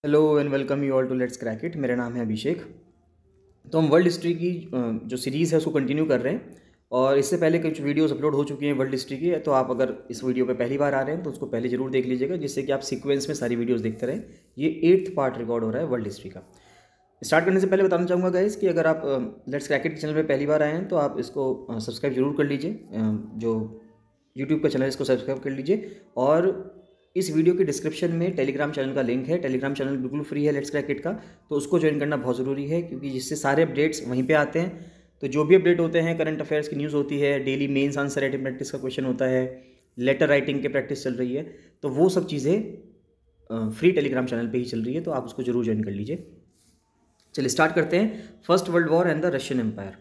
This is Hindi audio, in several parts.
Hello and welcome you all to let's crack it. मेरा नाम है अभिषेक। तो हम वर्ल्ड हिस्ट्री की जो सीरीज़ है उसको कंटिन्यू कर रहे हैं और इससे पहले कुछ वीडियोस अपलोड हो चुकी हैं वर्ल्ड हिस्ट्री की। तो आप अगर इस वीडियो पे पहली बार आ रहे हैं तो उसको पहले जरूर देख लीजिएगा, जिससे कि आप सीक्वेंस में सारी वीडियोस देखते रहें। ये 8th पार्ट रिकॉर्ड हो रहा है वर्ल्ड हिस्ट्री का। स्टार्ट करने से पहले बताना चाहूँगा गाइस कि अगर आप लेट्स क्रैक इट चैनल पर पहली बार आए हैं तो आप इसको सब्सक्राइब जरूर कर लीजिए। जो यूट्यूब का चैनल है इसको सब्सक्राइब कर लीजिए। और इस वीडियो के डिस्क्रिप्शन में टेलीग्राम चैनल का लिंक है। टेलीग्राम चैनल बिल्कुल फ्री है लेट्स क्रैक इट का, तो उसको ज्वाइन करना बहुत ज़रूरी है, क्योंकि जिससे सारे अपडेट्स वहीं पे आते हैं। तो जो भी अपडेट होते हैं, करंट अफेयर्स की न्यूज़ होती है, daily mains answer writing practice का क्वेश्चन होता है, लेटर राइटिंग की प्रैक्टिस चल रही है, तो वो सब चीज़ें फ्री टेलीग्राम चैनल पर ही चल रही है, तो आप उसको जरूर ज्वाइन कर लीजिए। चलिए स्टार्ट करते हैं। First world war and the Russian empire.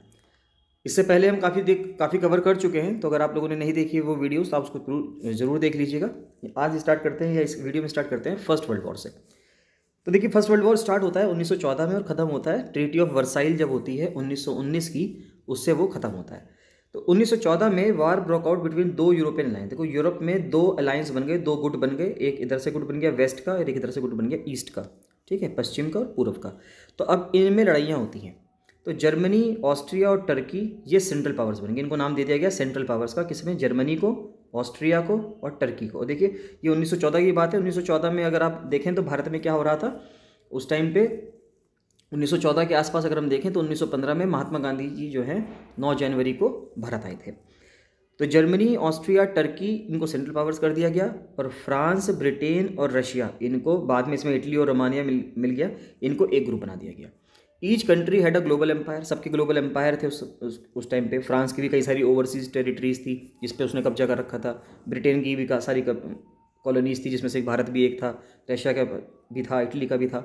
इससे पहले हम काफ़ी कवर कर चुके हैं, तो अगर आप लोगों ने नहीं देखी है वो वीडियोस तो आप उसको ज़रूर देख लीजिएगा। आज स्टार्ट करते हैं, या इस वीडियो में स्टार्ट करते हैं फर्स्ट वर्ल्ड वॉर से। तो देखिए, फर्स्ट वर्ल्ड वॉर स्टार्ट होता है 1914 में और ख़त्म होता है ट्रीटी ऑफ वर्साइल जब होती है 1919 की, उससे वो ख़त्म होता है। तो 1914 में वार ब्रोक आउट बिटवीन दो यूरोपियन अलायंस। देखो, यूरोप में दो अलायंस बन गए, दो गुट बन गए। एक इधर से गुट बन गया वेस्ट का और एक इधर से गुट बन गया ईस्ट का, ठीक है, पश्चिम का और पूर्व का। तो अब इनमें लड़ाइयाँ होती हैं। तो जर्मनी, ऑस्ट्रिया और टर्की ये सेंट्रल पावर्स बन गए। इनको नाम दे दिया गया सेंट्रल पावर्स का। किसमें? जर्मनी को, ऑस्ट्रिया को और टर्की को। और देखिए, ये 1914 की बात है। 1914 में अगर आप देखें तो भारत में क्या हो रहा था उस टाइम पे। 1914 के आसपास अगर हम देखें तो 1915 में महात्मा गांधी जी जो है 9 जनवरी को भारत आए थे। तो जर्मनी, ऑस्ट्रिया, टर्की इनको सेंट्रल पावर्स कर दिया गया, और फ्रांस, ब्रिटेन और रशिया इनको बाद में, इसमें इटली और रोमानिया मिल गया, इनको एक ग्रुप बना दिया गया। Each country had a global empire. सबके ग्लोबल एम्पायर थे उस टाइम पे। फ्रांस की भी कई सारी ओवरसीज टेरिटरीज थी जिस पे उसने कब्जा कर रखा था। ब्रिटेन की भी सारी कॉलोनीज थी, जिसमें से भारत भी एक था, रशिया का भी था, इटली का भी था।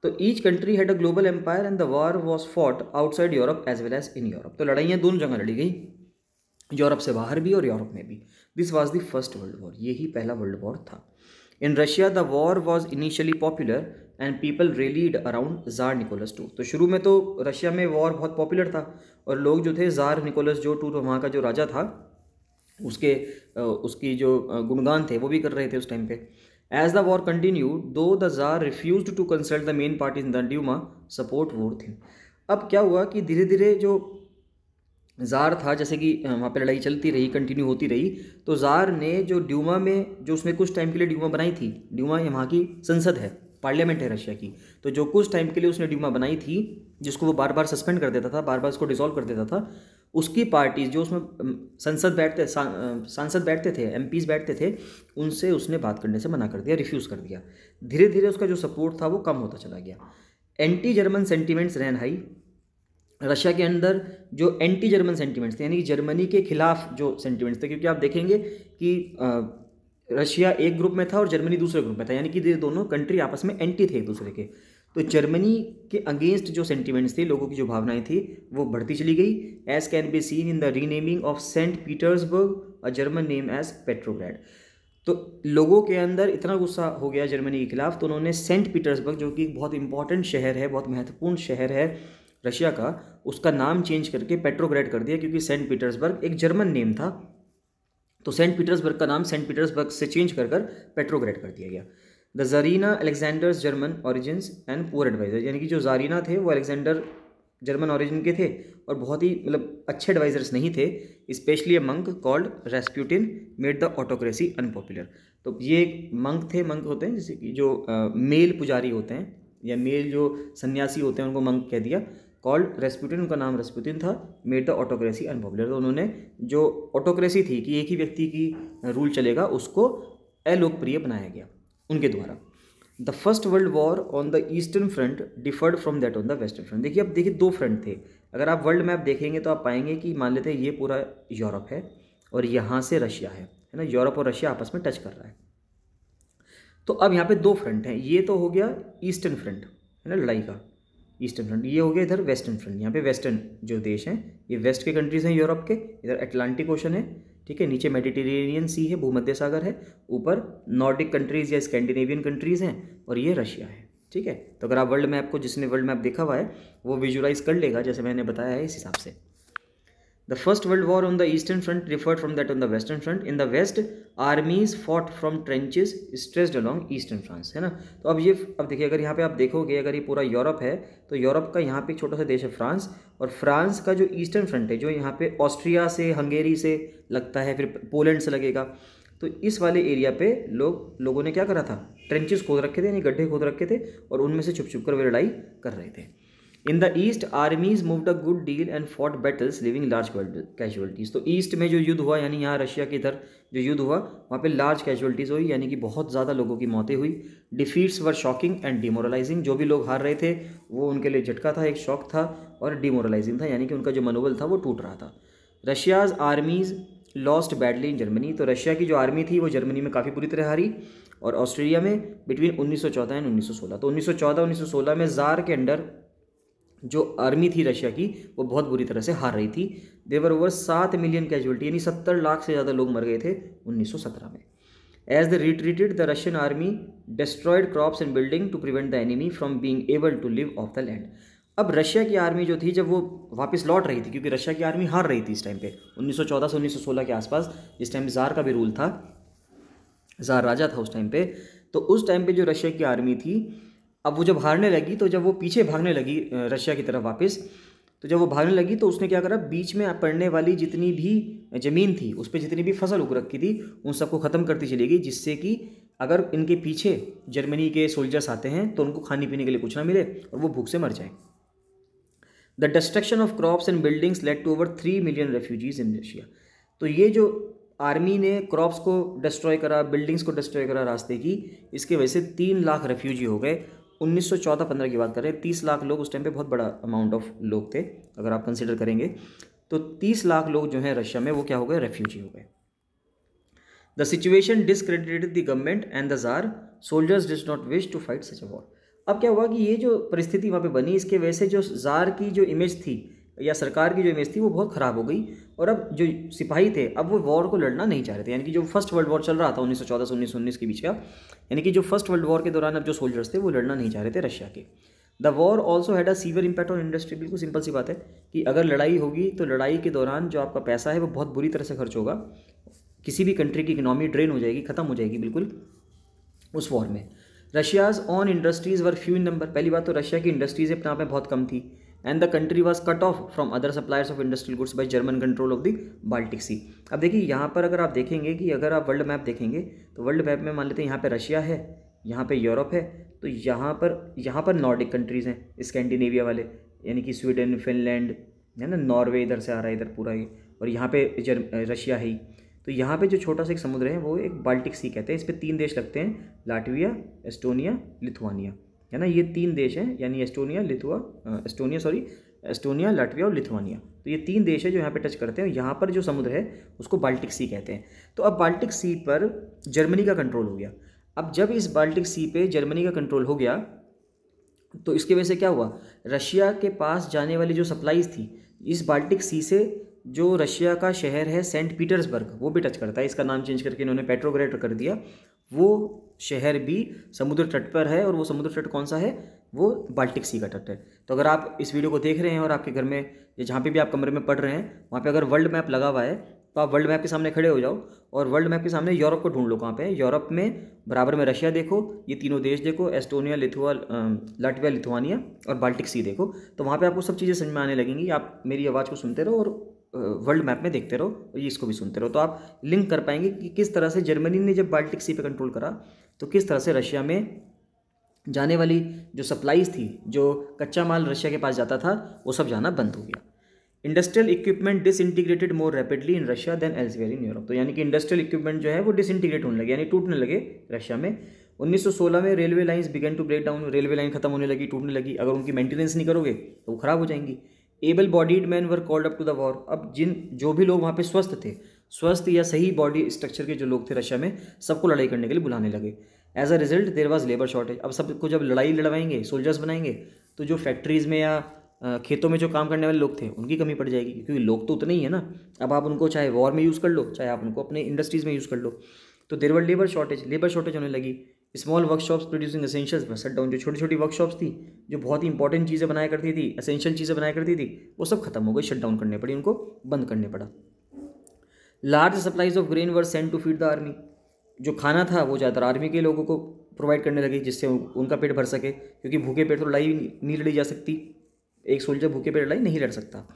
तो each country had a global empire and the war was fought outside Europe as well as in Europe. तो लड़ाइयाँ दोनों जगह लड़ी गई, यूरोप से बाहर भी और यूरोप में भी। This was the first world war. यही पहला वर्ल्ड वॉर था। In Russia the war was initially popular and people rallied around tsar Nicholas two. तो शुरू में तो रशिया में वॉर बहुत पॉपुलर था, और लोग जो थे जार निकोलस जो टू, वहाँ का जो राजा था, उसकी जो गुणगान थे वो भी कर रहे थे उस टाइम पे। As the war continue do the tsar refuse to consult the main parties in the Duma support war thing. अब क्या हुआ कि धीरे धीरे जो ज़ार था, जैसे कि वहाँ पे लड़ाई चलती रही, कंटिन्यू होती रही, तो ज़ार ने जो ड्यूमा में, जो उसने कुछ टाइम के लिए ड्यूमा बनाई थी, ड्यूमा वहाँ की संसद है, पार्लियामेंट है रशिया की, तो जो कुछ टाइम के लिए उसने ड्यूमा बनाई थी, जिसको वो बार बार सस्पेंड कर देता था, बार बार उसको डिसॉल्व कर देता था, उसकी पार्टीज जो उसमें सांसद बैठते थे, एमपीज बैठते थे, उनसे उसने बात करने से मना कर दिया, रिफ्यूज़ कर दिया। धीरे धीरे उसका जो सपोर्ट था वो कम होता चला गया। एंटी जर्मन सेंटिमेंट्स रैन हाई। रशिया के अंदर जो एंटी जर्मन सेंटिमेंट्स थे, यानी कि जर्मनी के खिलाफ जो सेंटिमेंट्स थे, क्योंकि आप देखेंगे कि रशिया एक ग्रुप में था और जर्मनी दूसरे ग्रुप में था, यानी कि ये दोनों कंट्री आपस में एंटी थे एक दूसरे के। तो जर्मनी के अगेंस्ट जो सेंटिमेंट्स थे, लोगों की जो भावनाएं थी, वो बढ़ती चली गई। As can be seen in the renaming of Saint Petersburg a German name as Petrograd. तो लोगों के अंदर इतना गुस्सा हो गया जर्मनी के खिलाफ, तो उन्होंने सेंट पीटर्सबर्ग, जो कि एक बहुत इंपॉर्टेंट शहर है, बहुत महत्वपूर्ण शहर है रशिया का, उसका नाम चेंज करके पेट्रोग्रेड कर दिया, क्योंकि सेंट पीटर्सबर्ग एक जर्मन नेम था। तो सेंट पीटर्सबर्ग का नाम सेंट पीटर्सबर्ग से चेंज कर पेट्रोग्रेड कर दिया गया। The tsarina Alexandra's German origins and poor advisor, यानी कि जो जारीना थे वो अलेक्जेंडर जर्मन ओरिजिन के थे और बहुत ही मतलब अच्छे एडवाइजर्स नहीं थे। Specially a monk called Rasputin made the autocracy unpopular. तो ये एक मंक थे, मंक होते हैं जैसे कि जो मेल पुजारी होते हैं या मेल जो सन्यासी होते हैं, उनको मंक कह दिया। कॉल्ड रेस्प्यूटिन, उनका नाम रेस्प्यूटिन था। मेड द ऑटोक्रेसी अनपॉपुलर, तो उन्होंने जो ऑटोक्रेसी थी कि एक ही व्यक्ति की रूल चलेगा, उसको अलोकप्रिय बनाया गया उनके द्वारा। The first world war on the eastern front deferred from that on the western front. देखिए, अब देखिए दो फ्रंट थे। अगर आप वर्ल्ड मैप देखेंगे तो आप पाएंगे कि मान लेते हैं ये पूरा यूरोप है और यहाँ से रशिया है ना, यूरोप और रशिया आपस में टच कर रहा है। तो अब यहाँ पे दो फ्रंट हैं। ये तो हो गया ईस्टर्न फ्रंट है ना, लड़ाई का ईस्टर्न फ्रंट। ये हो गया इधर वेस्टर्न फ्रंट। यहाँ पे वेस्टर्न जो देश हैं, ये वेस्ट के कंट्रीज हैं यूरोप के। इधर अटलांटिक ओशन है, ठीक है, नीचे मेडिटेरेनियन सी है, भूमध्य सागर है, ऊपर नॉर्डिक कंट्रीज या स्कैंडिनेवियन कंट्रीज हैं, और ये रशिया है, ठीक है। तो अगर आप वर्ल्ड मैप को, जिसने वर्ल्ड मैप देखा हुआ है वो विजुअलाइज कर लेगा, जैसे मैंने बताया है इस हिसाब से। The first world war on the eastern front differed from that on the western front. In the west armies fought from trenches stretched along eastern France, है ना. तो अब देखिए, अगर यहाँ पे आप देखोगे, अगर ये पूरा यूरोप है तो यूरोप का यहाँ पे एक छोटा सा देश है फ्रांस, और फ्रांस का जो ईस्टर्न फ्रंट है जो यहाँ पे ऑस्ट्रिया से, हंगेरी से लगता है, फिर पोलैंड से लगेगा, तो इस वाले एरिया पे लोगों ने क्या करा था, ट्रेंचेस खोद रखे थे, यानी गड्ढे खोद रखे थे, और उनमें से छुप छुप कर वे लड़ाई कर रहे थे. In the east आर्मीज moved a good deal and fought battles living large casualties. तो ईस्ट में जो युद्ध हुआ, यानी यहाँ रशिया की इधर जो युद्ध हुआ, वहाँ पे लार्ज कैजुअलिटीज़ हुई, यानी कि बहुत ज़्यादा लोगों की मौतें हुई. Defeats were shocking and demoralising. जो भी लोग हार रहे थे वो उनके लिए झटका था, एक शॉक था, और डिमोरलाइजिंग था, यानी कि उनका जो मनोबल था वो टूट रहा था. Russia's आर्मीज lost badly in Germany. तो रशिया की जो आर्मी थी वो जर्मनी में काफ़ी बुरी तरह हारी, और ऑस्ट्रेलिया में बिटवीन 1914 एंड 1916. तो 1914-1916 में ज़ार के अंडर जो आर्मी थी रशिया की वो बहुत बुरी तरह से हार रही थी. देवर ओवर 7 मिलियन कैजुअलिटी, यानी 70 लाख से ज़्यादा लोग मर गए थे 1917 में. As the retreated the Russian army destroyed crops and building to prevent the enemy from being able to live off the land. अब रशिया की आर्मी जो थी, जब वो वापस लौट रही थी, क्योंकि रशिया की आर्मी हार रही थी इस टाइम पे 1914 से 1916 के आसपास, जिस टाइम ज़ार का भी रूल था, ज़ार राजा था उस टाइम पे. तो उस टाइम पे जो रशिया की आर्मी थी, अब वो जब हारने लगी, तो जब वो पीछे भागने लगी रशिया की तरफ वापस, तो जब वो भागने लगी तो उसने क्या करा, बीच में पड़ने वाली जितनी भी ज़मीन थी, उस पर जितनी भी फसल उग रखी थी, उन सबको ख़त्म करती चली गई, जिससे कि अगर इनके पीछे जर्मनी के सोल्जर्स आते हैं तो उनको खाने पीने के लिए कुछ ना मिले और वो भूख से मर जाए. The destruction of crops and buildings led to over 3 million refugees in Russia. तो ये जो आर्मी ने क्रॉप्स को डिस्ट्रॉय करा, बिल्डिंग्स को डिस्ट्रॉय करा रास्ते की, इसके वजह से 3 लाख रेफ्यूजी हो गए. 1914-15 की बात करें, 30 लाख लोग उस टाइम पे बहुत बड़ा अमाउंट ऑफ लोग थे अगर आप कंसिडर करेंगे, तो 30 लाख लोग जो हैं रशिया में वो क्या हो गए, रेफ्यूजी हो गए. The situation discredited the government and the tsar. Soldiers did not wish to fight such a war. अब क्या हुआ कि ये जो परिस्थिति वहाँ पे बनी, इसके वजह से जो ज़ार की जो इमेज थी या सरकार की जो इमेज थी वो बहुत ख़राब हो गई, और अब जो सिपाही थे अब वो वॉर को लड़ना नहीं चाह रहे थे. यानी कि जो फर्स्ट वर्ल्ड वॉर चल रहा था 1914 से 1919 के बीच का, यानी कि जो फर्स्ट वर्ल्ड वॉर के दौरान अब जो सोल्जर्स थे वो लड़ना नहीं चाह रहे थे रशिया के. The war also had a severe impact on industry. बिल्कुल सिंपल सी बात है कि अगर लड़ाई होगी तो लड़ाई के दौरान जो आपका पैसा है वो बहुत बुरी तरह से खर्च होगा. किसी भी कंट्री की इकोनॉमी ड्रेन हो जाएगी, ख़त्म हो जाएगी बिल्कुल उस वॉर में. Russia's on industries were few in number. पहली बात तो रशिया की इंडस्ट्रीज़ अपने आप में बहुत कम थी. And the country was cut off from other suppliers of industrial goods by German control of the Baltic sea. अब देखिए यहाँ पर अगर आप देखेंगे कि अगर आप वर्ल्ड मैप देखेंगे तो वर्ल्ड मैप में मान लेते हैं यहाँ पे रशिया है, यहाँ पे यूरोप है, तो यहाँ पर नॉर्डिक कंट्रीज़ हैं, स्कैंडिनेविया वाले, यानी कि स्वीडन, फिनलैंड, है ना, नॉर्वे इधर से आ रहा है इधर पूरा ये, और यहाँ पे रशिया है ही. तो यहाँ पे जो छोटा सा एक समुद्र है वो एक बाल्टिक सी कहते हैं. इस पर 3 देश लगते हैं, लाटविया, एस्टोनिया, लिथुआनिया, है ना. ये 3 देश हैं, यानी एस्टोनिया, लाटविया और लिथुआनिया. तो ये 3 देश है जो यहाँ पे टच करते हैं. यहाँ पर जो समुद्र है उसको बाल्टिक सी कहते हैं. तो अब बाल्टिक सी पर जर्मनी का कंट्रोल हो गया. अब जब इस बाल्टिक सी पे जर्मनी का कंट्रोल हो गया तो इसकी वजह से क्या हुआ, रशिया के पास जाने वाली जो सप्लाईज थी इस बाल्टिक सी से, जो रशिया का शहर है सेंट पीटर्सबर्ग वो भी टच करता है. इसका नाम चेंज करके इन्होंने पेट्रोग्रेड कर दिया. वो शहर भी समुद्र तट पर है, और वो समुद्र तट कौन सा है, वो बाल्टिक सी का तट है. तो अगर आप इस वीडियो को देख रहे हैं और आपके घर में या जहाँ पे भी आप कमरे में पढ़ रहे हैं वहाँ पे अगर वर्ल्ड मैप लगा हुआ है तो आप वर्ल्ड मैप के सामने खड़े हो जाओ और वर्ल्ड मैप के सामने यूरोप को ढूंढ लो कहाँ पे है. यूरोप में बराबर में रशिया देखो, ये तीनों देश देखो, एस्टोनिया, लाटविया, लिथुआनिया और बाल्टिक सी देखो. तो वहाँ पे आपको सब चीज़ें समझ में आने लगेंगी. आप मेरी आवाज़ को सुनते रहो और वर्ल्ड मैप में देखते रहो और ये इसको भी सुनते रहो, तो आप लिंक कर पाएंगे कि किस तरह से जर्मनी ने जब बाल्टिक सी पे कंट्रोल करा तो किस तरह से रशिया में जाने वाली जो सप्लाईज थी, जो कच्चा माल रशिया के पास जाता था, वो सब जाना बंद हो गया. Industrial equipment disintegrated more rapidly in Russia than elsewhere in Europe. तो यानी कि इंडस्ट्रियल इक्विपमेंट जो है वो डिसइंटीग्रेट होने लगे, यानी टूटने लगे रशिया में. 1916 में railway lines began to break down. Railway line खत्म होने लगी, टूटने लगी. अगर उनकी मेंटेनेंस नहीं करोगे तो वो खराब हो जाएंगी. Able bodied men were called up to the war. अब जो भी लोग वहाँ पे स्वस्थ या सही बॉडी स्ट्रक्चर के जो लोग थे रशिया में, सबको लड़ाई करने के लिए बुलाने लगे. As a result there was labour shortage. अब सबको जब लड़ाई लड़वाएंगे, सोल्जर्स बनाएंगे, तो जो फैक्ट्रीज़ में या खेतों में जो काम करने वाले लोग थे उनकी कमी पड़ जाएगी, क्योंकि लोग तो उतने ही है ना. अब आप उनको चाहे वॉर में यूज़ कर लो, चाहे आप उनको अपने इंडस्ट्रीज़ में यूज़ कर लो. तो देयर वर लेबर शॉर्टेज होने लगी. Small workshops producing essentials shut down, जो छोटी छोटी वर्कशॉप्स थी जो बहुत ही इंपॉर्टेंट चीज़ें बनाया करती थी, एसेंशियल चीज़ें बनाया करती थी, वो सब खत्म हो गई, शट डाउन करने पड़ी, उनको बंद करने पड़ा। Large supplies of grain were sent to feed the army, जो खाना था वो ज़्यादातर आर्मी के लोगों को प्रोवाइड करने लगी, जिससे उनका पेट भर सके, क्योंकि भूखे पेट तो लड़ाई नहीं लड़ी जा सकती, एक सोल्जर भूखे पेट लड़ाई नहीं लड़ सकता।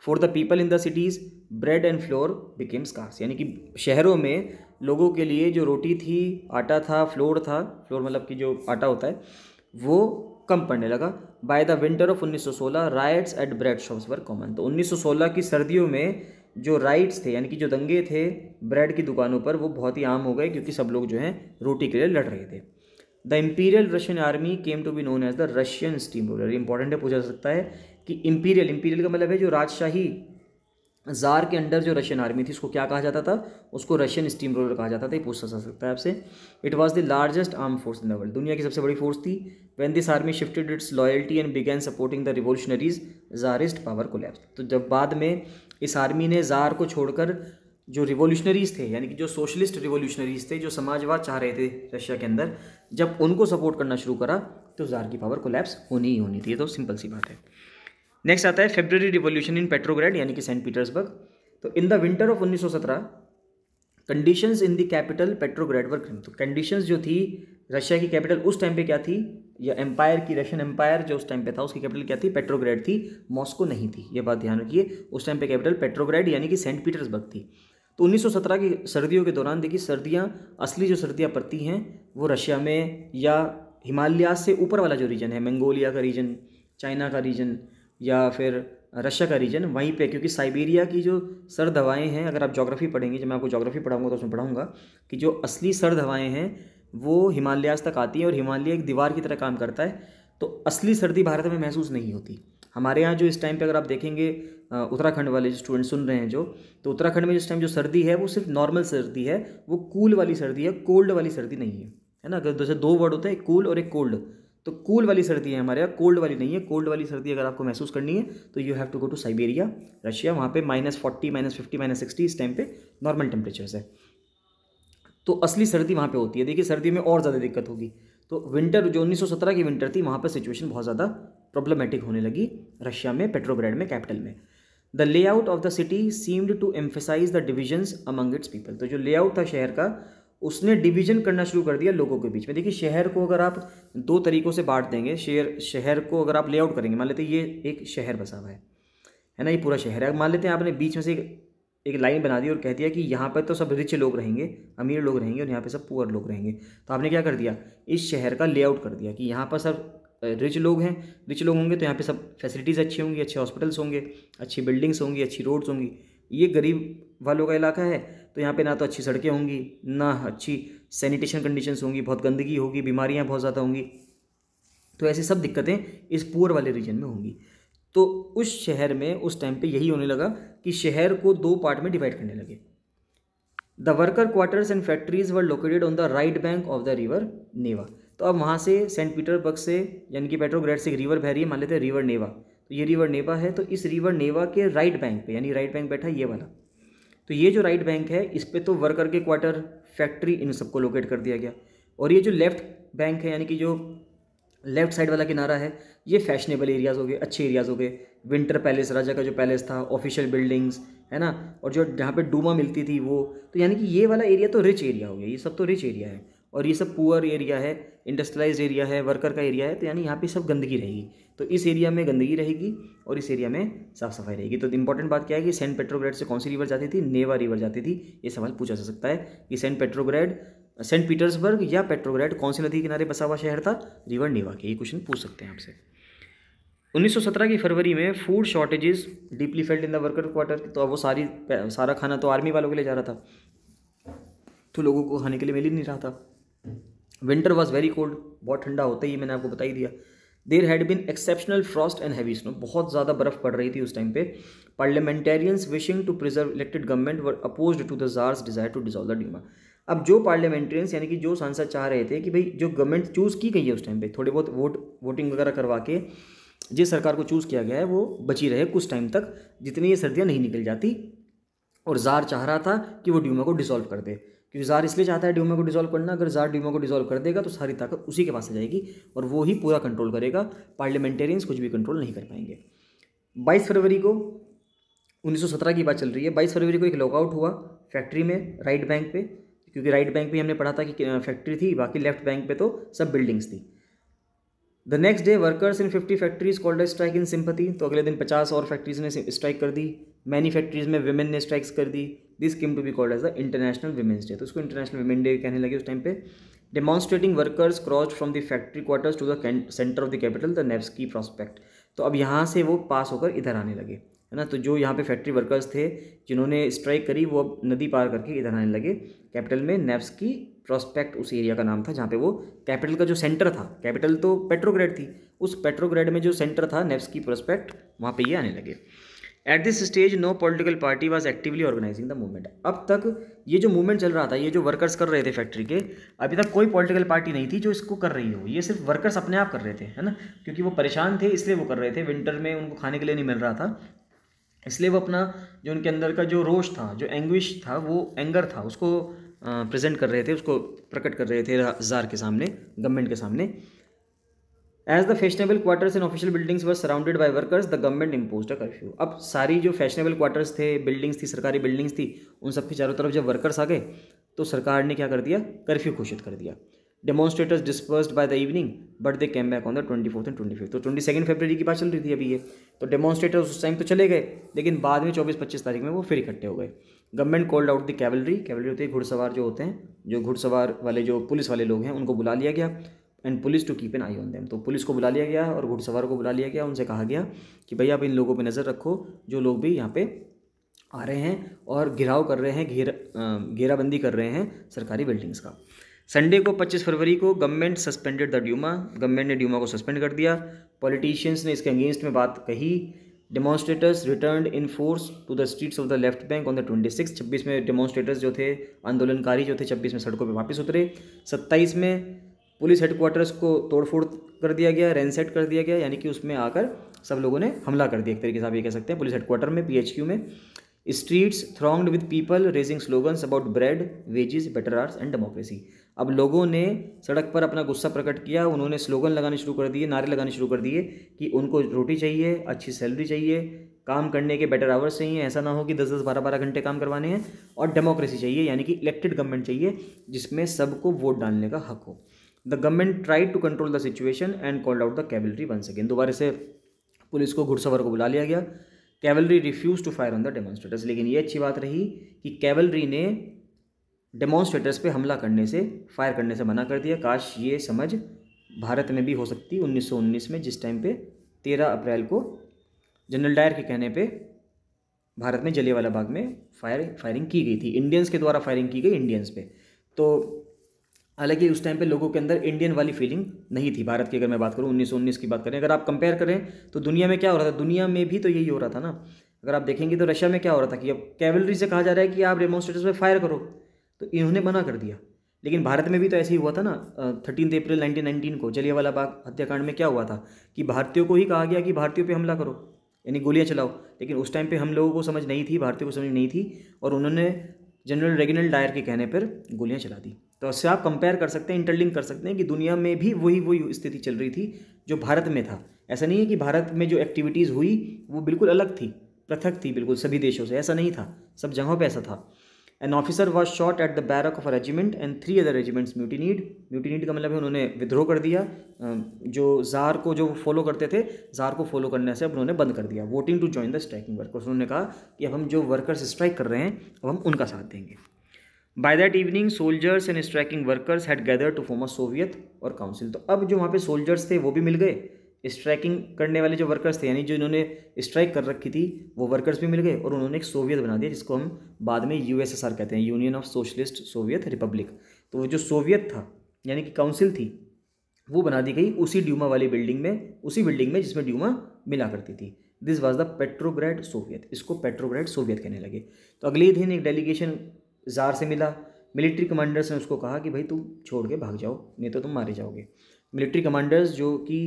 For the people in the cities bread and flour became scarce, यानी कि शहरों में लोगों के लिए जो रोटी थी, आटा था, फ्लोर था, फ्लोर मतलब कि जो आटा होता है, वो कम पड़ने लगा। By the winter of 1916 riots at bread shops were common, तो 1916 की सर्दियों में जो राइट्स थे यानी कि जो दंगे थे ब्रेड की दुकानों पर, वो बहुत ही आम हो गए, क्योंकि सब लोग जो हैं रोटी के लिए लड़ रहे थे। The imperial Russian army came to be known as the Russian steam roller, important है, पूछा जा सकता है कि इंपीरियल का मतलब है जो राजशाही जार के अंडर जो रशियन आर्मी थी उसको क्या कहा जाता था, उसको रशियन स्टीम रोलर कहा जाता था, ये पूछा जा सकता है आपसे। It was the largest arm force in the world, दुनिया की सबसे बड़ी फोर्स थी। When this army shifted its loyalty and began supporting the revolutionaries tsarist power collapse, तो जब बाद में इस आर्मी ने जार को छोड़कर जो रिवोल्यूशनरीज थे यानी कि जो सोशलिस्ट रिवोल्यूशनरीज थे, जो समाजवाद चाह रहे थे रशिया के अंदर, जब उनको सपोर्ट करना शुरू करा तो जार की पावर कोलैप्स होनी ही होनी थी, ये तो सिंपल सी बात है। नेक्स्ट आता है फेब्रुअरी रिवॉल्यूशन इन पेट्रोग्रेड यानी कि सेंट पीटर्सबर्ग। तो in the winter of 1917 conditions in the capital Petrograd were grim, तो कंडीशंस जो थी रशिया की कैपिटल उस टाइम पे क्या थी, या एम्पायर की, रशियन एम्पायर जो उस टाइम पे था उसकी कैपिटल क्या थी, पेट्रोग्रेड थी, मॉस्को नहीं थी, ये बात ध्यान रखिए। उस टाइम पे कैपिटल पेट्रोग्रेड यानी कि सेंट पीटर्सबर्ग थी। तो 1917 की सर्दियों के दौरान देखिए, सर्दियाँ असली जो सर्दियाँ पड़ती हैं वो रशिया में, या हिमालय से ऊपर वाला जो रीजन है, मंगोलिया का रीजन, चाइना का रीजन, या फिर रशिया का रीजन, वहीं पे, क्योंकि साइबेरिया की जो सर्द हवाएं हैं, अगर आप ज्योग्राफी पढ़ेंगे, जब मैं आपको ज्योग्राफी पढ़ाऊंगा तो उसमें पढ़ाऊंगा कि जो असली सर्द हवाएं हैं वो हिमालयास तक आती हैं, और हिमालय एक दीवार की तरह काम करता है, तो असली सर्दी भारत में महसूस नहीं होती। हमारे यहाँ जो इस टाइम पे अगर आप देखेंगे, उत्तराखंड वाले जो स्टूडेंट सुन रहे हैं जो, तो उत्तराखंड में जिस टाइम जो सर्दी है वो सिर्फ नॉर्मल सर्दी है, वो कूल वाली सर्दी है, कोल्ड वाली सर्दी नहीं है ना। अगर जैसे दो वर्ड होते हैं, एक कूल और एक कोल्ड, तो कूल वाली सर्दी है हमारे यहाँ, कोल्ड वाली नहीं है। कोल्ड वाली सर्दी अगर आपको महसूस करनी है तो you have to go to Siberia, Russia, वहाँ पे -40, -50, -60 इस टाइम पे नॉर्मल टेम्परेचर्स है, तो असली सर्दी वहाँ पे होती है। देखिए सर्दी में और ज़्यादा दिक्कत होगी। तो विंटर जो 1917 की विंटर थी, वहाँ पर सिचुएशन बहुत ज़्यादा प्रॉब्लमेटिक होने लगी रशिया में, पेट्रोग्रेड में, कैपिटल में। The layout of the city seemed to emphasise the divisions among its people, तो जो लेआउट था शहर का उसने डिवीजन करना शुरू कर दिया लोगों के बीच में। देखिए शहर को अगर आप दो तरीक़ों से बांट देंगे, शहर को अगर आप लेआउट करेंगे, मान लेते हैं ये एक शहर बसा हुआ है ना, ये पूरा शहर है, मान लेते हैं आपने बीच में से एक लाइन बना दी और कह दिया कि यहाँ पर तो सब रिच लोग रहेंगे, अमीर लोग रहेंगे, और यहाँ पे सब पुअर लोग रहेंगे। तो आपने क्या कर दिया, इस शहर का लेआउट कर दिया कि यहाँ पर सब रिच लोग हैं, रिच लोग होंगे तो यहाँ पे सब फैसिलिटीज़ अच्छी होंगी, अच्छे हॉस्पिटल्स होंगे, अच्छी बिल्डिंग्स होंगी, अच्छी रोड्स होंगी। ये गरीब वालों का इलाका है, तो यहाँ पे ना तो अच्छी सड़कें होंगी, ना अच्छी सैनिटेशन कंडीशंस होंगी, बहुत गंदगी होगी, बीमारियाँ बहुत ज़्यादा होंगी। तो ऐसी सब दिक्कतें इस पुअर वाले रीजन में होंगी। तो उस शहर में उस टाइम पे यही होने लगा कि शहर को दो पार्ट में डिवाइड करने लगे। The worker quarters and factories were located on the right bank of the river Neva. तो अब वहाँ से सेंट पीटर्सबर्ग से यानी कि पेट्रोग्रेड से एक रिवर बह रही है, मान लेते हैं रिवर नेवा, तो ये रिवर नेवा है, तो इस रिवर नेवा के राइट बैंक पे, यानी राइट बैंक बैठा ये वाला, तो ये जो राइट बैंक है इस पे तो वर्कर के क्वार्टर, फैक्ट्री, इन सबको लोकेट कर दिया गया। और ये जो लेफ्ट बैंक है यानी कि जो लेफ्ट साइड वाला किनारा है, ये फैशनेबल एरियाज़ हो गए, अच्छे एरियाज़ हो गए, विंटर पैलेस, राजा का जो पैलेस था, ऑफिशियल बिल्डिंग्स है ना, और जो जहाँ पे डूमा मिलती थी वो, तो यानी कि ये वाला एरिया तो रिच एरिया हो गया, ये सब तो रिच एरिया है, और ये सब पुअर एरिया है, इंडस्ट्रियलाइज्ड एरिया है, वर्कर का एरिया है, तो यानी यहाँ पे सब गंदगी रहेगी। तो इस एरिया में गंदगी रहेगी और इस एरिया में साफ सफाई रहेगी। तो इंपॉर्टेंट बात क्या है कि सेंट पेट्रोग्रेड से कौन सी रिवर जाती थी, नेवा रिवर जाती थी। ये सवाल पूछा जा सकता है कि सेंट पीटर्सबर्ग या पेट्रोग्रेड कौन सी नदी किनारे बसा हुआ शहर था, रिवर नेवा के। ये क्वेश्चन पूछ सकते हैं आपसे। 1917 की फरवरी में food shortages deeply felt in the worker quarter, तो अब वो सारा खाना तो आर्मी वालों के लिए जा रहा था, तो लोगों को खाने के लिए मिल ही नहीं रहा था। विंटर वॉज वेरी कोल्ड, बहुत ठंडा होता ही मैंने आपको बता ही दिया। There had been exceptional frost and heavy snow, बहुत ज़्यादा बर्फ़ पड़ रही थी उस टाइम पे। Parliamentarians wishing to preserve elected government were opposed to the tsar's desire to dissolve the Duma. अब जो पार्लियामेंटेरियंस यानी कि जो सांसद चाह रहे थे कि भाई जो गवर्नमेंट चूज़ की गई है उस टाइम पे, थोड़े बहुत वोटिंग वगैरह करवा के जिस सरकार को चूज़ किया गया है वो बची रहे कुछ टाइम तक, जितनी ये सर्दियाँ नहीं निकल जाती, और ज़ार चाह रहा था कि वो ड्यूमा को डिसॉल्व कर दे, क्योंकि जार इसलिए चाहता है ड्यूमा को डिसॉल्व करना, अगर जार ड्यूमा को डिसॉल्व कर देगा तो सारी ताकत उसी के पास आ जाएगी और वो ही पूरा कंट्रोल करेगा, पार्लियामेंटेरियंस कुछ भी कंट्रोल नहीं कर पाएंगे। 22 फरवरी को 1917 की बात चल रही है। 22 फरवरी को एक लॉकआउट हुआ फैक्ट्री में राइट बैंक पे, क्योंकि राइट बैंक पे हमने पढ़ा था कि फैक्ट्री थी, बाकी लेफ्ट बैंक पे तो सब बिल्डिंग्स थी। The next day workers in 50 factories called a strike in sympathy, तो अगले दिन 50 और फैक्ट्रीज ने स्ट्राइक कर दी। मैनी फैक्ट्रीज में विमेन ने स्ट्राइक्स कर दी। This came to be called as the international women's day, तो उसको इंटरनेशनल विमेन डे कहने लगे उस टाइम पे। Demonstrating workers crossed from the factory quarters to the centre of the capital the Nevsky prospect, तो अब यहाँ से वो पास होकर इधर आने लगे, है ना। तो जो यहाँ पे फैक्ट्री वर्कर्स थे जिन्होंने स्ट्राइक करी वो अब नदी पार करके इधर आने लगे कैपिटल में। नेव्स्की प्रॉस्पेक्ट उस एरिया का नाम था जहाँ पे वो कैपिटल का जो सेंटर था, कैपिटल तो पेट्रोग्रेड थी, उस पेट्रोग्रेड में जो सेंटर था नेव्स्की प्रॉस्पेक्ट, वहाँ पे ये आने लगे। At this stage no political party was actively organising the movement, अब तक ये जो मूवमेंट चल रहा था, ये जो वर्कर्स कर रहे थे फैक्ट्री के, अभी तक कोई पॉलिटिकल पार्टी नहीं थी जो इसको कर रही हो, ये सिर्फ वर्कर्स अपने आप कर रहे थे, है ना, क्योंकि वो परेशान थे इसलिए वो कर रहे थे। विंटर में उनको खाने के लिए नहीं मिल रहा था, इसलिए वो अपना जो उनके अंदर का जो रोष था, जो एंग्विश था, वो एंगर था, उसको प्रेजेंट कर रहे थे, उसको प्रकट कर रहे थे जार के सामने, गवर्नमेंट के सामने। As the fashionable quarters in official buildings were surrounded by workers the government imposed a curfew, अब सारी जो फैशनेबल क्वार्टर्स थे, बिल्डिंग्स थी, सरकारी बिल्डिंग्स थी, उन सब के चारों तरफ जब वर्कर्स आ गए तो सरकार ने क्या कर दिया, कर्फ्यू घोषित कर दिया। Demonstrators dispersed by the evening but they came back on the 24th and 25th, तो 22 फरवरी की बात चल रही थी अभी ये, तो डेमॉन्स्ट्रेटर्स उस टाइम तो चले गए, लेकिन बाद में 24-25 तारीख में वो फिर इकट्ठे हो गए। Government called out the cavalry, cavalry होते हैं घुड़सवार जो होते हैं, जो घुड़सवार वाले जो पुलिस वाले लोग हैं उनको बुला लिया गया, and police to keep an eye on them, तो पुलिस को बुला लिया गया और घुड़सवार को बुला लिया गया, उनसे कहा गया कि भैया आप इन लोगों पे नज़र रखो जो लोग भी यहाँ पे आ रहे हैं और घिराव कर रहे हैं, घेराबंदी कर रहे हैं सरकारी बिल्डिंग्स का। संडे को 25 फरवरी को government suspended the Duma, government ने ड्यूमा को सस्पेंड कर दिया। पॉलिटिशियंस ने इसके अगेंस्ट में बात कही। Demonstrators returned in force to the streets of the left bank on the 26, 26 में डेमॉन्स्ट्रेटर्स जो थे, आंदोलनकारी जो थे, 26 में सड़कों पर वापस उतरे। 27 में पुलिस हेडक्वार्टर्स को तोड़फोड़ कर दिया गया, रैनसेट कर दिया गया, यानी कि उसमें आकर सब लोगों ने हमला कर दिया, एक तरीके से आप ये कह सकते हैं, पुलिस हेडक्वार्टर में, PHQ में। Streets thronged with people raising slogans about bread, wages, better arts and democracy, अब लोगों ने सड़क पर अपना गुस्सा प्रकट किया, उन्होंने स्लोगन लगाने शुरू कर दिए, नारे लगाने शुरू कर दिए कि उनको रोटी चाहिए, अच्छी सैलरी चाहिए, काम करने के बेटर आवर्स चाहिए, ऐसा ना हो कि 10-10, 12-12 घंटे काम करवाने हैं, और डेमोक्रेसी चाहिए, यानी कि इलेक्टेड गवर्नमेंट चाहिए जिसमें सबको वोट डालने का हक हो। The government tried to control the situation and called out the cavalry once again, दोबारा से पुलिस को, घुड़सवार को बुला लिया गया। Cavalry refuse to fire on the demonstrators, लेकिन ये अच्छी बात रही कि कैवलरी ने डेमॉन्स्ट्रेटर्स पे हमला करने से, फायर करने से मना कर दिया। काश ये समझ भारत में भी हो सकती 1919 में, जिस टाइम पे 13 अप्रैल को जनरल डायर के कहने पे भारत में जलियांवाला बाग में फायरिंग की गई थी, इंडियंस के द्वारा फायरिंग की गई इंडियंस पे। तो हालांकि उस टाइम पे लोगों के अंदर इंडियन वाली फीलिंग नहीं थी भारत की, अगर मैं बात करूँ 1919 की बात करें, अगर आप कंपेयर करें तो दुनिया में क्या हो रहा था, दुनिया में भी तो यही हो रहा था ना। अगर आप देखेंगे तो रशिया में क्या हो रहा था कि अब कैवलरी से कहा जा रहा है कि आप डेमॉन्स्ट्रेटर्स पे फायर करो, तो इन्होंने मना कर दिया। लेकिन भारत में भी तो ऐसे ही हुआ था ना, 13 अप्रैल 1919 को जलियांवाला बाग हत्याकांड में क्या हुआ था कि भारतीयों को ही कहा गया कि भारतीयों पे हमला करो, यानी गोलियां चलाओ, लेकिन उस टाइम पे हम लोगों को समझ नहीं थी, भारतीयों को समझ नहीं थी, और उन्होंने जनरल रेजिनाल्ड डायर के कहने पर गोलियां चला दी। तो उससे आप कंपेयर कर सकते हैं, इंटरलिंक कर सकते हैं कि दुनिया में भी वही स्थिति चल रही थी जो भारत में था। ऐसा नहीं है कि भारत में जो एक्टिविटीज़ हुई वो बिल्कुल अलग थी, पृथक थी बिल्कुल सभी देशों से, ऐसा नहीं था, सब जगहों पे ऐसा था। An officer was shot at the barrack of a regiment and 3 other regiments mutinied का मतलब है उन्होंने विद्रोह कर दिया, जो जार को जो फॉलो करते थे, जार को फॉलो करने से अब उन्होंने बंद कर दिया। Voting to join the striking workers, उन्होंने कहा कि अब हम जो वर्कर्स स्ट्राइक कर रहे हैं अब हम उनका साथ देंगे। By that evening soldiers and striking workers had gather to form a soviet or council, तो अब जो वहाँ पे सोल्जर्स थे वो भी मिल गए, स्ट्राइकिंग करने वाले जो वर्कर्स थे, यानी जो इन्होंने स्ट्राइक कर रखी थी, वो वर्कर्स भी मिल गए, और उन्होंने एक सोवियत बना दिया जिसको हम बाद में USSR कहते हैं, union of socialist Soviet Republic. तो वो जो सोवियत था यानी कि काउंसिल थी वो बना दी गई उसी ड्यूमा वाली बिल्डिंग में, उसी बिल्डिंग में जिसमें ड्यूमा मिला करती थी। दिस वाज द पेट्रोग्रेड सोवियत, इसको पेट्रोग्रेड सोवियत कहने लगे। तो अगले दिन एक डेलीगेशन जार से मिला, मिलिट्री कमांडर्स ने उसको कहा कि भाई तुम छोड़ के भाग जाओ, नहीं तो तुम मारे जाओगे। मिलिट्री कमांडर्स जो कि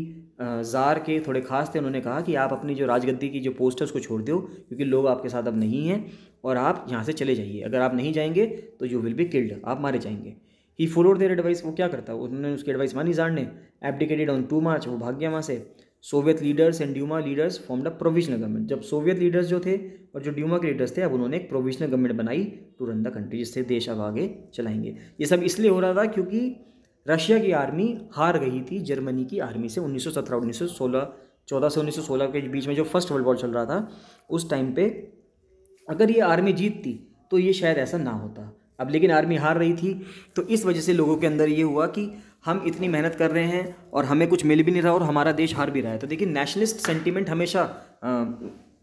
ज़ार के थोड़े खास थे, उन्होंने कहा कि आप अपनी जो राजगद्दी की जो पोस्ट है उसको छोड़ दो, क्योंकि लोग आपके साथ अब नहीं हैं और आप यहाँ से चले जाइए, अगर आप नहीं जाएंगे तो यू विल बी किल्ड, आप मारे जाएंगे। ही फॉलोड देयर एडवाइस, वो क्या करता है, उन्होंने उसकी एडवाइस मानी ज़ार ने। एब्डिकेटेड ऑन 2 मार्च, वो भाग गया वहाँ से। Soviet leaders and Duma leaders formed a provisional government, जब सोवियत लीडर्स जो थे और जो ड्यूमा के लीडर्स थे, अब उन्होंने एक प्रोविजनल गवर्नमेंट बनाई टू रन द कंट्री, जिससे देश अब आगे चलाएंगे। ये सब इसलिए हो रहा था क्योंकि रशिया की आर्मी हार गई थी जर्मनी की आर्मी से 1914 से 1916 के बीच में, जो फर्स्ट वर्ल्ड वॉर चल रहा था उस टाइम पे। अगर ये आर्मी जीतती तो ये शायद ऐसा ना होता। अब लेकिन आर्मी हार रही थी, तो इस वजह से लोगों के अंदर ये हुआ कि हम इतनी मेहनत कर रहे हैं और हमें कुछ मिल भी नहीं रहा और हमारा देश हार भी रहा है। तो देखिए, नेशनलिस्ट सेंटीमेंट हमेशा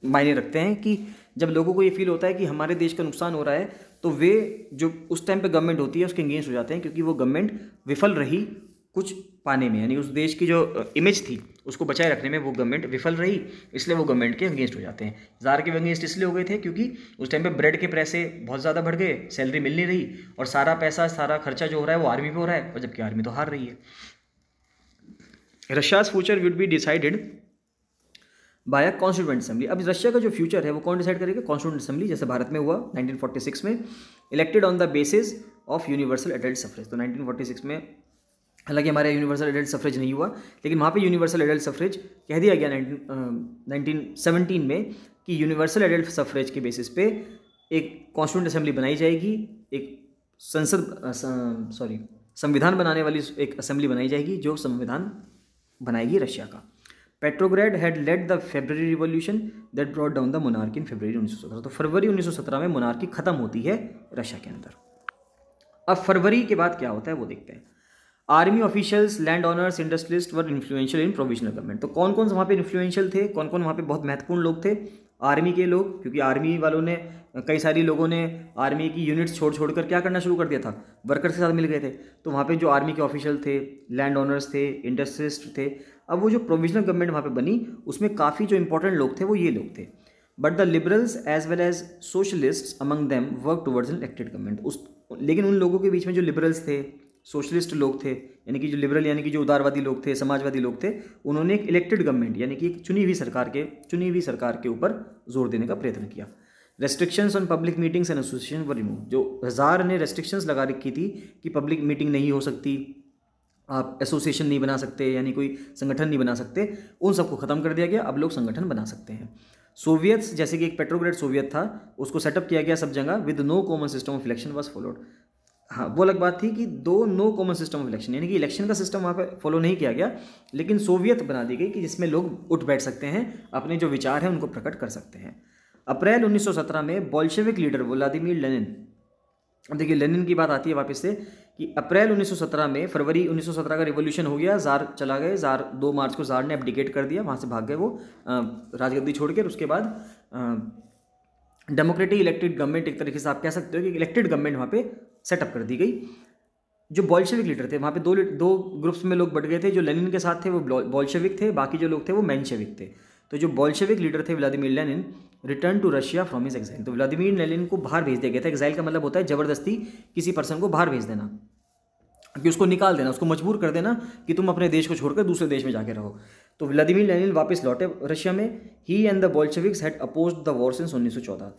मायने रखते हैं कि जब लोगों को ये फील होता है कि हमारे देश का नुकसान हो रहा है, तो वे जो उस टाइम पे गवर्नमेंट होती है उसके अगेंस्ट हो जाते हैं, क्योंकि वो गवर्नमेंट विफल रही कुछ पाने में, यानी उस देश की जो इमेज थी उसको बचाए रखने में वो गवर्नमेंट विफल रही, इसलिए वो गवर्नमेंट के अगेंस्ट हो जाते हैं। ज़ार के अगेंस्ट इसलिए हो गए थे क्योंकि उस टाइम पे ब्रेड के पैसे बहुत ज़्यादा बढ़ गए, सैलरी मिल नहीं रही और सारा पैसा, सारा खर्चा जो हो रहा है वो आर्मी पे हो रहा है, और जबकि आर्मी तो हार रही है। Russia's future would be decided by a constituent assembly. अब रशिया का जो फ्यूचर है वो कौन डिसाइड करेगा? कॉन्स्टिट्यूएंट असेंबली, जैसे भारत में हुआ 1946 में। Elected on the basis of universal adult suffrage, तो 1946 में हालांकि हमारे यूनिवर्सल एडल्ट सफरेज नहीं हुआ, लेकिन वहाँ पे यूनिवर्सल एडल्ट सफरेज कह दिया गया 1917 में कि यूनिवर्सल एडल्ट सफरेज के बेसिस पे एक कॉन्स्टिट्यूएंट असेंबली बनाई जाएगी, एक संविधान बनाने वाली एक असेंबली बनाई जाएगी जो संविधान बनाएगी रशिया का। Petrograd had led the February revolution that brought down the monarchy in फरवरी 1917, तो फरवरी 1917 में मोनार्की खत्म होती है रशिया के अंदर। अब फरवरी के बाद क्या होता है वो देखते हैं। Army officials, land owners, industrialist were influential in provisional government, तो कौन कौन वहाँ पे इन्फ्लुएंशियल थे, कौन कौन वहाँ पे बहुत महत्वपूर्ण लोग थे? आर्मी के लोग, क्योंकि आर्मी वालों ने, कई सारी लोगों ने आर्मी की यूनिट्स छोड़ कर क्या करना शुरू कर दिया था, वर्कर्स के साथ मिल गए थे। तो वहाँ पे जो आर्मी के ऑफिशियल थे, लैंड ऑनर्स थे, इंडस्ट्रियलिस्ट थे। अब वो जो प्रोविजनल गवर्नमेंट वहाँ पे बनी उसमें काफ़ी जो इंपॉर्टेंट लोग थे वो ये लोग थे। But the liberals as well as socialist among them work towards an elected government, लेकिन उन लोगों के बीच में जो लिबरल्स थे, सोशलिस्ट लोग थे, यानी कि जो लिबरल यानी कि जो उदारवादी लोग थे, समाजवादी लोग थे, उन्होंने एक इलेक्टेड गवर्नमेंट यानी कि एक चुनी हुई सरकार के ऊपर जोर देने का प्रयत्न किया। Restrictions on public meetings and association were remove, जो ज़ार ने रेस्ट्रिक्शंस लगा रखी थी कि पब्लिक मीटिंग नहीं हो सकती, आप एसोसिएशन नहीं बना सकते, यानी कोई संगठन नहीं बना सकते, उन सबको ख़त्म कर दिया गया। अब लोग संगठन बना सकते हैं। सोवियत्स, जैसे कि एक पेट्रोग्रेड सोवियत था, उसको सेटअप किया गया सब जगह with no common system of election was followed. हाँ, वो अलग बात थी कि no common system of election, यानी कि इलेक्शन का सिस्टम वहाँ पे फॉलो नहीं किया गया, लेकिन सोवियत बना दी गई कि जिसमें लोग उठ बैठ सकते हैं, अपने जो विचार हैं उनको प्रकट कर सकते हैं। अप्रैल 1917 में बोल्शेविक लीडर व्लादिमीर लेनिन, अब देखिए लेनिन की बात आती है वापस से कि अप्रैल 1917 में, फरवरी 1917 का रिवॉल्यूशन हो गया, ज़ार चला गए, ज़ार 2 मार्च को ज़ार ने एब्डिकेट कर दिया, वहाँ से भाग गए वो राजगद्दी छोड़ के। उसके बाद डेमोक्रेटिक इलेक्टेड गवर्नमेंट, एक तरीके से आप कह सकते हो कि इलेक्टेड गवर्नमेंट वहाँ पे सेटअप कर दी गई। जो बोल्शेविक लीडर थे वहाँ पे दो ग्रुप्स में लोग बट गए थे। जो लेनिन के साथ थे वो बोल्शेविक थे, बाकी जो लोग थे वो मेंशेविक थे। तो जो बोल्शेविक लीडर थे Vladimir Lenin return to Russia from his exile, तो व्लादिमीर लेनिन को बाहर भेज दिया गया था। एग्जाइल का मतलब होता है ज़बरदस्ती किसी पर्सन को बाहर भेज देना, कि उसको निकाल देना, उसको मजबूर कर देना कि तुम अपने देश को छोड़कर दूसरे देश में जाके रहो। तो व्लादिमीर लेनिन वापस लौटे रशिया में। He and the Bolsheviks had opposed the war since 1914।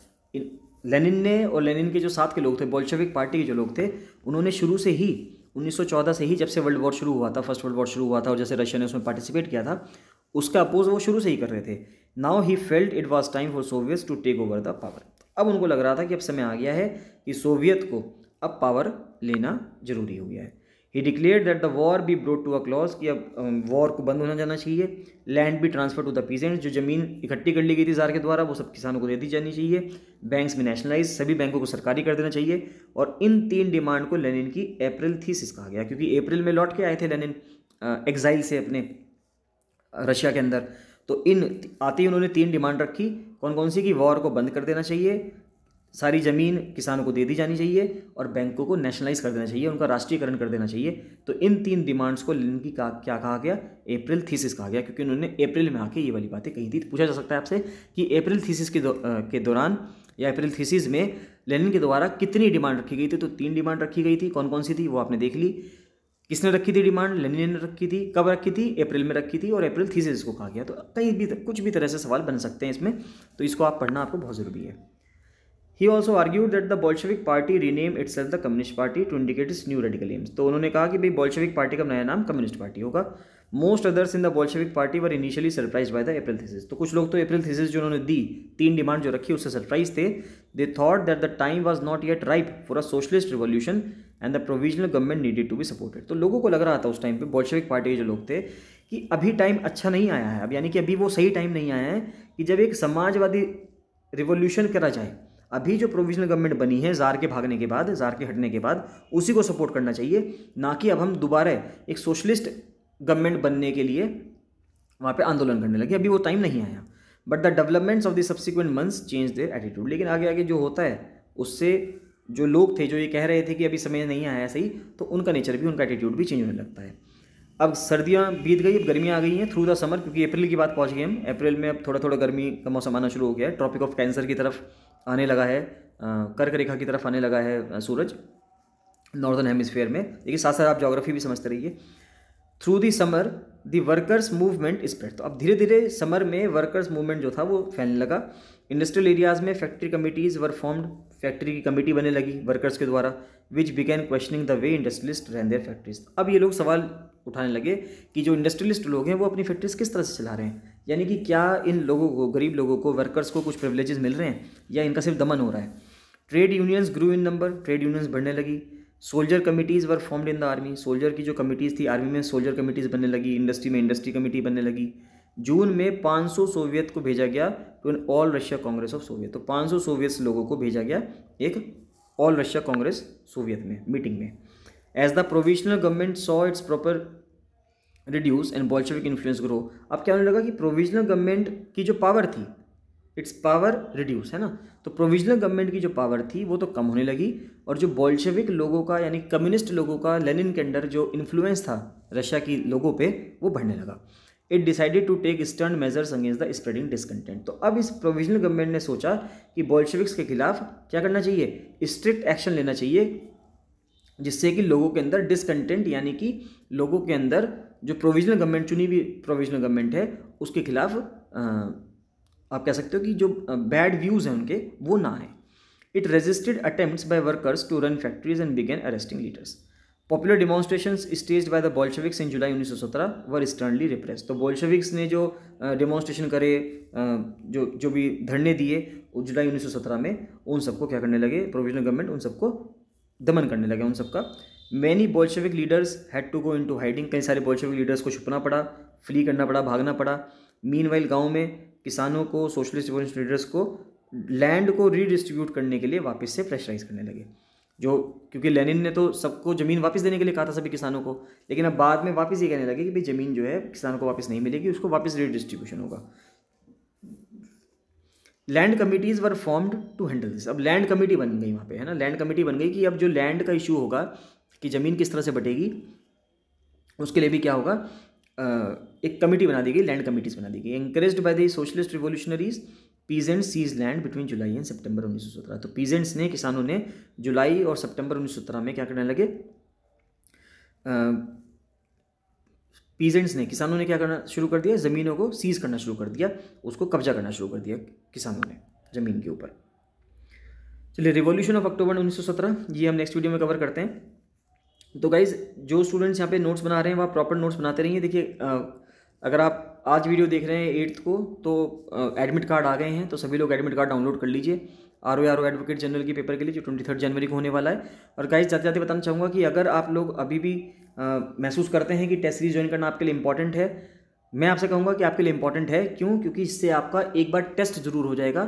Lenin ने और लेनिन के जो साथ के लोग थे, बोल्शेविक पार्टी के जो लोग थे, उन्होंने शुरू से ही 1914 से ही, जब से वर्ल्ड वॉर शुरू हुआ था, फर्स्ट वर्ल्ड वॉर शुरू हुआ था और जैसे रशिया ने उसमें पार्टिसिपेट किया था, उसका अपोज वो शुरू से ही कर रहे थे। Now he felt it was time for soviets to take over the power. अब उनको लग रहा था कि अब समय आ गया है कि सोवियत को अब पावर लेना जरूरी हो गया है। He declared that the war be brought to a close, कि अब वॉर को बंद होना जाना चाहिए। Land be transfer to the peasants, जो ज़मीन इकट्ठी कर ली गई थी ज़ार के द्वारा वो सब किसानों को दे दी जानी चाहिए। बैंक्स में नेशनलाइज, सभी बैंकों को सरकारी कर देना चाहिए। और इन 3 डिमांड को लेनिन की अप्रैल थीसिस कहा गया, क्योंकि अप्रैल में लौट के आए थे लेनिन एग्जाइल से अपने रशिया के अंदर। तो इन आते ही उन्होंने 3 डिमांड रखी। कौन कौन सी? कि वॉर को बंद कर देना चाहिए, सारी ज़मीन किसानों को दे दी जानी चाहिए और बैंकों को नेशनलाइज कर देना चाहिए, उनका राष्ट्रीयकरण कर देना चाहिए। तो इन 3 डिमांड्स को लेनिन की क्या कहा गया? अप्रैल थीसिस कहा गया, क्योंकि उन्होंने अप्रैल में आके ये वाली बातें कही थी। पूछा जा सकता है आपसे कि अप्रैल थीसिस के दौरान या अप्रैल थीसिस में लेनिन के द्वारा कितनी डिमांड रखी गई थी? तो 3 डिमांड रखी गई थी। कौन कौन सी थी वो आपने देख ली। किसने रखी थी डिमांड? लेनिन ने रखी थी। कब रखी थी? अप्रैल में रखी थी, और अप्रैल थीसिस को कहा गया। तो कहीं भी कुछ भी तरह से सवाल बन सकते हैं इसमें, तो इसको आप पढ़ना आपको बहुत ज़रूरी है। He also argued that the Bolshevik Party rename itself the Communist Party to indicate its new radical aims. तो उन्होंने कहा कि भाई बोल्शेविक पार्टी का नया नाम कम्युनिस्ट पार्टी होगा। Most others in the Bolshevik party were initially surprise by the April thesis. तो कुछ लोग तो अप्रैल थीसिस जो उन्होंने दी, 3 डिमांड जो रखी, उससे सरप्राइज थे। They thought that the time was not yet ripe for a socialist revolution and the provisional government needed to be supported. तो लोगों को लग रहा था उस टाइम पे, बोल्शेविक पार्टी के जो लोग थे, कि अभी टाइम अच्छा नहीं आया है, अब यानी कि अभी वो सही टाइम नहीं आया है कि जब एक समाजवादी रिवॉल्यूशन करा जाए। अभी जो प्रोविजनल गवर्नमेंट बनी है जार के भागने के बाद, जार के हटने के बाद, उसी को सपोर्ट करना चाहिए, ना कि अब हम दोबारा एक सोशलिस्ट गवर्नमेंट बनने के लिए वहाँ पे आंदोलन करने लगे। अभी वो टाइम नहीं आया। But the developments of the subsequent months change their attitude. लेकिन आगे आगे जो होता है उससे जो लोग थे जो ये कह रहे थे कि अभी समय नहीं आया सही, तो उनका नेचर भी, उनका एटीट्यूड भी चेंज होने लगता है। अब सर्दियाँ बीत गई, अब गर्मियाँ आ गई हैं थ्रू द समर, क्योंकि अप्रैल की बात पहुँच गए हम। अप्रैल में अब थोड़ा थोड़ा गर्मी का मौसम आना शुरू हो गया है। ट्रॉपिक ऑफ कैंसर की तरफ आने लगा है, कर्क रेखा की तरफ आने लगा है सूरज नॉर्दर्न हेमिस्फीयर में। देखिए साथ साथ आप ज्योग्राफी भी समझते रहिए। Through the summer the workers movement spread. तो अब धीरे धीरे समर में वर्कर्स मूवमेंट जो था वो फैलने लगा। इंडस्ट्रियल एरियाज में factory committees were formed. Factory की कमेटी बनने लगी वर्कर्स के द्वारा, which began questioning the way industrialist ran their factories. अब ये लोग सवाल उठाने लगे कि जो इंडस्ट्रियलिस्ट लोग हैं वो अपनी फैक्ट्रीज किस तरह से चला रहे हैं, यानी कि क्या इन लोगों को, गरीब लोगों को, वर्कर्स को कुछ प्रिविलेजेस मिल रहे हैं या इनका सिर्फ दमन हो रहा है। ट्रेड यूनियंस ग्रू इन नंबर। ट्रेड यूनियंस बढ़ने लगी। Soldier committees were formed in the army. Soldier की जो कमिटीज़ थी आर्मी में, सोल्जर कमिटीज़ बनने लगी। इंडस्ट्री में इंडस्ट्री कमेटी बनने लगी। जून में 500 सोवियत को भेजा गया to an all Russia congress of soviet. तो 500 सोवियत लोगों को भेजा गया एक ऑल रशिया कांग्रेस सोवियत में मीटिंग में। As the provisional government saw its power reduce and Bolshevik influence grow. अब क्या होने लगा कि प्रोविजनल गवर्नमेंट की जो पावर थी, इट्स पावर रिड्यूस, है ना। तो प्रोविजनल गवर्नमेंट की जो पावर थी वो तो कम होने लगी, और जो बोल्शेविक लोगों का यानी कम्युनिस्ट लोगों का लेनिन के अंडर जो इन्फ्लुएंस था रशिया की लोगों पे, वो बढ़ने लगा। It decided to take stern measures against the spreading discontent. तो अब इस प्रोविजनल गवर्नमेंट ने सोचा कि बोल्शेविक्स के खिलाफ क्या करना चाहिए, स्ट्रिक्ट एक्शन लेना चाहिए, जिससे कि लोगों के अंदर डिसकंटेंट, यानी कि लोगों के अंदर जो प्रोविजनल गवर्नमेंट, चुनी हुई प्रोविजनल गवर्नमेंट है, उसके खिलाफ आप कह सकते हो कि जो बैड व्यूज़ हैं उनके, वो ना आए। It resisted attempts by workers to run factories and began arresting leaders. Popular demonstrations staged by the Bolsheviks in July 1917 were sternly repress. तो बोल्शेविक्स ने जो डिमॉन्स्ट्रेशन करे, जो भी धरने दिए जुलाई 1917 में, उन सबको क्या करने लगे, प्रोविजनल गवर्नमेंट उन सबको दमन करने लगे, उन सबका। Many Bolshevik leaders had to go into hiding. कई सारे बोल्शेविक लीडर्स को छुपना पड़ा, फ्ली करना पड़ा, भागना पड़ा। मीनवाइल गाँव में किसानों को, सोशलिस्ट रिवॉल्यूशन लीडर्स को लैंड को रीडिस्ट्रीब्यूट करने के लिए वापस से प्रेशराइज करने लगे, जो क्योंकि लेनिन ने तो सबको ज़मीन वापस देने के लिए कहा था सभी किसानों को, लेकिन अब बाद में वापस ये कहने लगे कि भाई ज़मीन जो है किसानों को वापस नहीं मिलेगी, उसको वापस रीडिस्ट्रीब्यूशन होगा। Land committees were formed to handle this. अब लैंड कमेटी बन गई वहाँ पे, है ना, लैंड कमेटी बन गई कि अब जो लैंड का इशू होगा कि ज़मीन किस तरह से बटेगी, उसके लिए भी क्या होगा, एक कमेटी बना दी गई, लैंड कमिटीज़ बना दी गई। Encouraged by the socialist revolutionaries peasants seize land between July and सितंबर 1917। तो पीजेंट्स ने, किसानों ने जुलाई और सितंबर 1917 में क्या करने लगे, पीजेंट्स ने, किसानों ने क्या करना शुरू कर दिया, ज़मीनों को सीज करना शुरू कर दिया, उसको कब्जा करना शुरू कर दिया किसानों ने ज़मीन के ऊपर। चलिए, रिवॉल्यूशन ऑफ अक्टूबर 1917 ये हम नेक्स्ट वीडियो में कवर करते हैं। तो गाइज, जो स्टूडेंट्स यहाँ पे नोट्स बना रहे हैं वह प्रॉपर नोट्स बनाते रहिए। देखिए, अगर आप आज वीडियो देख रहे हैं 8th को, तो एडमिट कार्ड आ गए हैं, तो सभी लोग एडमिट कार्ड डाउनलोड कर लीजिए आर एडवोकेट जनरल के पेपर के लिए, जो 23 जनवरी को होने वाला है। और गाइज, जाते जाते बताना चाहूँगा कि अगर आप लोग अभी भी महसूस करते हैं कि टेस्ट सीरीज ज्वाइन करना आपके लिए इंपॉर्टेंट है, मैं आपसे कहूँगा कि आपके लिए इंपॉर्टेंट है। क्यों? क्योंकि इससे आपका एक बार टेस्ट जरूर हो जाएगा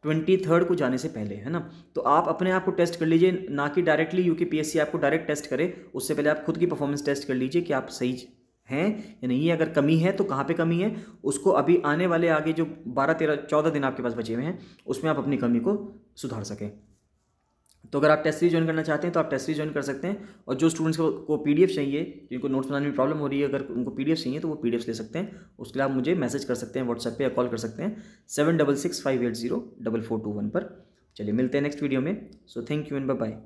23 को जाने से पहले, है ना। तो आप अपने आप को टेस्ट कर लीजिए, ना कि डायरेक्टली यूपीएससी आपको डायरेक्ट टेस्ट करे, उससे पहले आप खुद की परफॉर्मेंस टेस्ट कर लीजिए कि आप सही हैं या नहीं है। अगर कमी है तो कहाँ पे कमी है, उसको अभी आने वाले आगे जो 12, 13, 14 दिन आपके पास बचे हुए हैं, उसमें आप अपनी कमी को सुधार सकें। तो अगर आप टेस्ट सीरीज ज्वाइन करना चाहते हैं तो आप टेस्ट सीरीज ज्वाइन कर सकते हैं। और जो स्टूडेंट्स को पीडीएफ चाहिए, जिनको नोट्स बनाने में प्रॉब्लम हो रही है, अगर उनको पीडीएफ चाहिए तो वो पीडीएफ ले सकते हैं। उसके लिए आप मुझे मैसेज कर सकते हैं व्हाट्सएप पे या कॉल कर सकते हैं 7665804421 पर। चलिए, मिलते हैं नेक्स्ट वीडियो में। So thank you and bye bye.